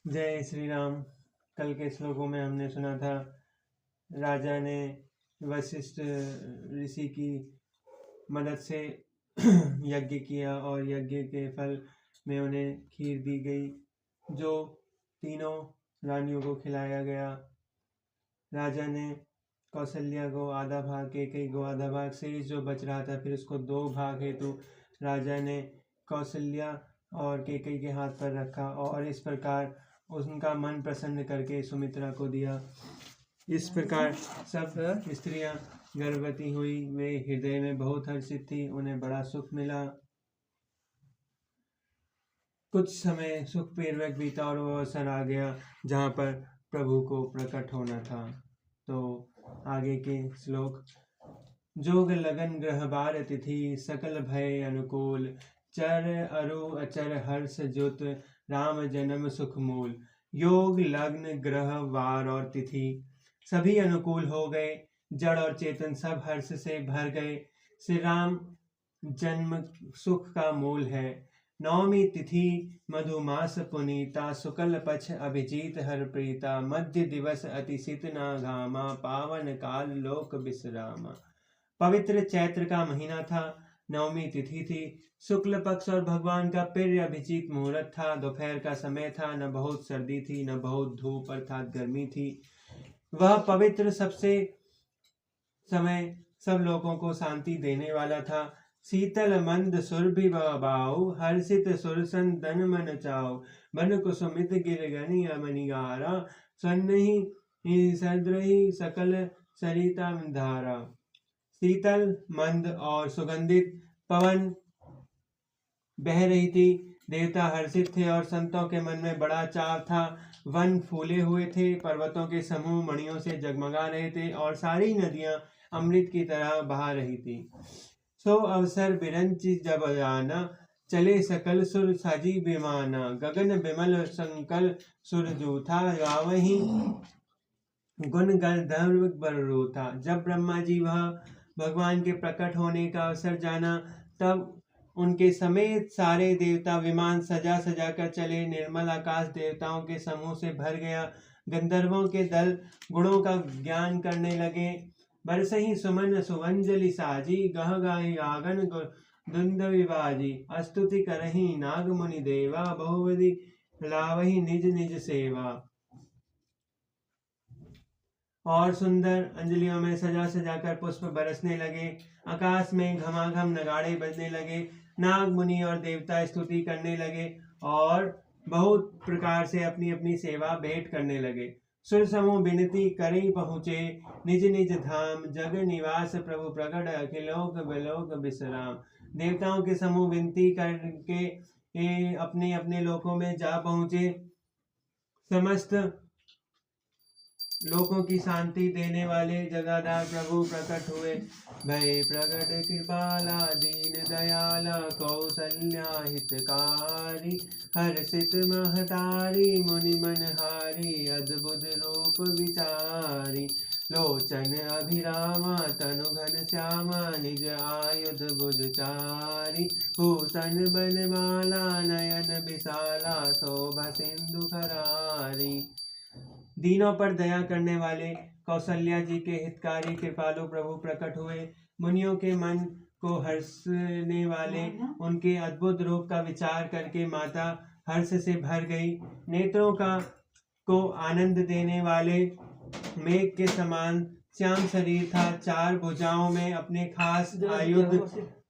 जय श्री राम। कल के श्लोकों में हमने सुना था, राजा ने वशिष्ठ ऋषि की मदद से यज्ञ किया और यज्ञ के फल में उन्हें खीर दी गई, जो तीनों रानियों को खिलाया गया। राजा ने कौशल्या को आधा भाग, कैकेयी को आधा भाग, शेष जो बच रहा था फिर उसको 2 भाग हेतु राजा ने कौशल्या और कैकेयी के हाथ पर रखा और इस प्रकार उनका मन प्रसन्न करके सुमित्रा को दिया। इस प्रकार सब स्त्रियां गर्भवती हुई, वे हृदय में बहुत हर्षित थी, उन्हें बड़ा सुख मिला। कुछ समय सुखपूर्वक बीता और वो अवसर आ गया जहाँ पर प्रभु को प्रकट होना था। तो आगे के श्लोक, जोग लगन ग्रह बार तिथि, सकल भय अनुकूल, चर अरु अचर हर्ष जुत, राम जन्म सुख मूल। योग लग्न ग्रह वार और तिथि सभी अनुकूल हो गए, जड़ और चेतन सब हर्ष से भर गए। श्री राम जन्म सुख का मूल है। नवमी तिथि मधुमास पुनीता, शुक्ल पक्ष अभिजीत हर प्रीता, मध्य दिवस अति शीत ना घामा, पावन काल लोक विश्रामा। पवित्र चैत्र का महीना था, नवमी तिथि थी, शुक्ल पक्ष और भगवान का प्रिय अभिजीत मुहूर्त था। दोपहर का समय था, न बहुत सर्दी थी न बहुत धूप अर्थात गर्मी थी। वह पवित्र सबसे समय सब लोगों को शांति देने वाला था। शीतल मंद सुरभि बाऊ, हर्षित सुरसन तन मन चाओ, बन कुसुमित गिर गनी अमनिगारा, सन्नहि सद्रहि सकल सरिता धारा। शीतल मंद और सुगंधित पवन बह रही थी, देवता हर्षित थे और संतों के मन में बड़ा चाव था। वन फूले हुए थे, पर्वतों के समूह मणियों से जगमगा रहे थे और सारी नदियां अमृत की तरह बहा रही थी। सो अवसर बिरंच जब जाना, चले सकल सुर साजी विमाना, गगन विमल संकल सुर जूथा, गावही गुण गंधर्व बररू था। जब ब्रह्मा जी वह भगवान के प्रकट होने का अवसर जाना, तब उनके समेत सारे देवता विमान सजा सजा कर चले। निर्मल आकाश देवताओं के समूह से भर गया। गंधर्वों के दल गुणों का ज्ञान करने लगे। बरसही सुमन सुवंजलि साजी, गह गाई आगन दुंद विवाजी, स्तुति करही नाग मुनि देवा, बहुविधि लावही निज निज सेवा। और सुंदर अंजलियों में सजा सजा कर पुष्प बरसने लगे। आकाश में घमाघम नगाड़े बजने लगे। नाग मुनि और देवता स्तुति करने लगे और बहुत प्रकार से अपनी अपनी सेवा भेंट करने लगे। सुर समूह विनती करी पहुँचे, निज निज धाम जग निवास प्रभु प्रगट, अखिलोक बिलोक विश्राम। देवताओं के समूह विनती करके अपने अपने लोकों में जा पहुँचे। समस्त लोगों की शांति देने वाले जगाधार प्रभु प्रकट हुए। भय प्रगट कृपाला दीन दयाला, कौसल्या हितकारी, हर्षित महतारी, मुनि मनहारी, अद्भुत रूप विचारी। लोचन अभिरामा तनु घन श्यामा, निज आयुध भुजचारी, भूषण बनमाला नयन विशाला, शोभा सिंधु खरारी। दीनों पर दया करने वाले कौशल्या जी के हितकारी कृपालु प्रभु प्रकट हुए। मुनियों के मन को हर्षने वाले उनके अद्भुत रूप का विचार करके माता हर्ष से भर गई। नेत्रों को आनंद देने वाले मेघ के समान श्याम शरीर था। 4 भुजाओं में अपने खास आयुध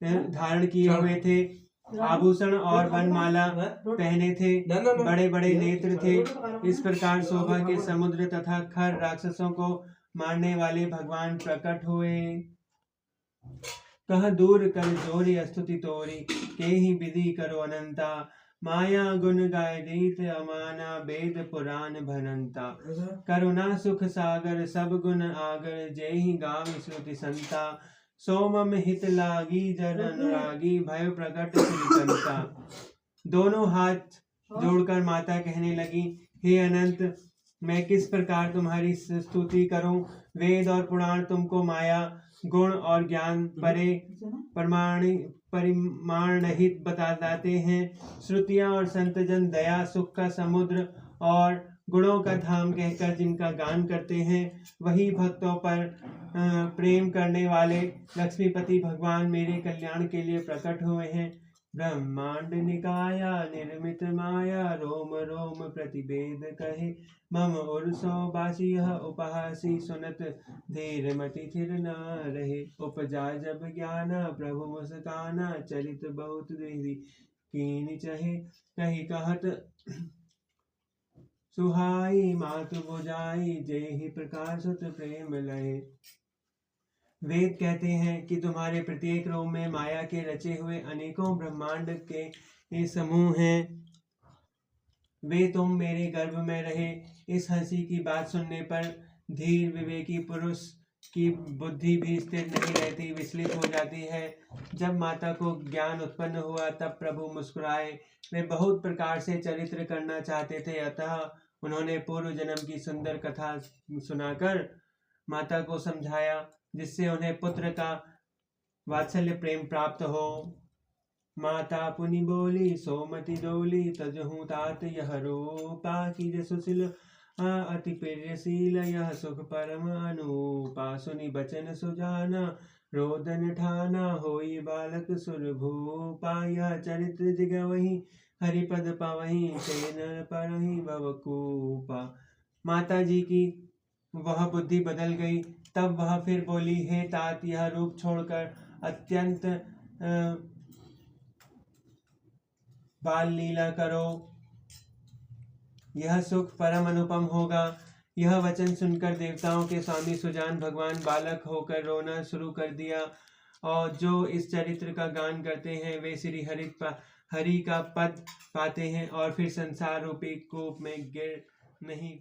धारण किए हुए थे। आभूषण और वनमाला पहने थे। बड़े बड़े नेत्र थे। इस प्रकार शोभा के समुद्र तथा खर राक्षसों को मारने वाले भगवान प्रकट हुए। कह दूर कर जोरी स्तुति तोरी, के ही विधि करो अनंता, माया गुण गाय रीत अमाना, वेद पुराण भनंता। करुणा सुख सागर सब गुण आगर, जय ही गाव श्रुति संता। सोमम हित लागी जन अनुरागी, भय प्रकट श्रीकंता। दोनों हाथ जोड़कर माता कहने लगी, हे अनंत, मैं किस प्रकार तुम्हारी स्तुति करूं। वेद और पुराण तुमको माया गुण और ज्ञान परे परिमाण रहित बताते हैं। श्रुतियाँ और संतजन दया सुख का समुद्र और गुणों का धाम कहकर जिनका गान करते हैं, वही भक्तों पर प्रेम करने वाले लक्ष्मीपति भगवान मेरे कल्याण के लिए प्रकट हुए हैं। ब्रह्मांड निकाया निर्मित माया रोम रोम प्रतिवेद कहे, मम उर्सो बासी यह उपहासी सुनत धीर मति थिर न रहे। उपजा जब ज्ञाना प्रभु मुस्काना चरित बहुत देरी कीन चहे, कही कहत सुहाई मातु बुझाई जेहि प्रकार सुत प्रेम लहे। वेद कहते हैं कि तुम्हारे प्रत्येक रोम में माया के रचे हुए अनेकों ब्रह्मांड के समूह हैं। वे तुम मेरे गर्भ में रहे। इस हंसी की बात सुनने पर धीर विवेकी पुरुष की बुद्धि भी स्थिर नहीं रहती, विचलित हो जाती है। जब माता को ज्ञान उत्पन्न हुआ तब प्रभु मुस्कुराए। वे बहुत प्रकार से चरित्र करना चाहते थे, अतः उन्होंने पूर्व जन्म की सुंदर कथा सुनाकर माता को समझाया, जिससे उन्हें पुत्र का वात्सल्य प्रेम प्राप्त हो। माता पुनि बोली सोमति डोली, तजहु तात यह रूपा कीज सुशील अति प्रियशील, यह सुख परम अनुपा। सुनि बचन सुजाना रोदन ठाना, होई बालक सुर भूपा। यह चरित्र जिगवही हरिपद पावही, तेन परहि भवकूपा। माता जी की वह बुद्धि बदल गई। तब वह फिर बोली, हे तात, यह रूप छोड़कर अत्यंत बाल लीला करो, यह सुख परम अनुपम होगा। यह वचन सुनकर देवताओं के स्वामी सुजान भगवान बालक होकर रोना शुरू कर दिया, और जो इस चरित्र का गान करते हैं वे श्री हरि का पद पाते हैं और फिर संसार रूपी कूप में गिर नहीं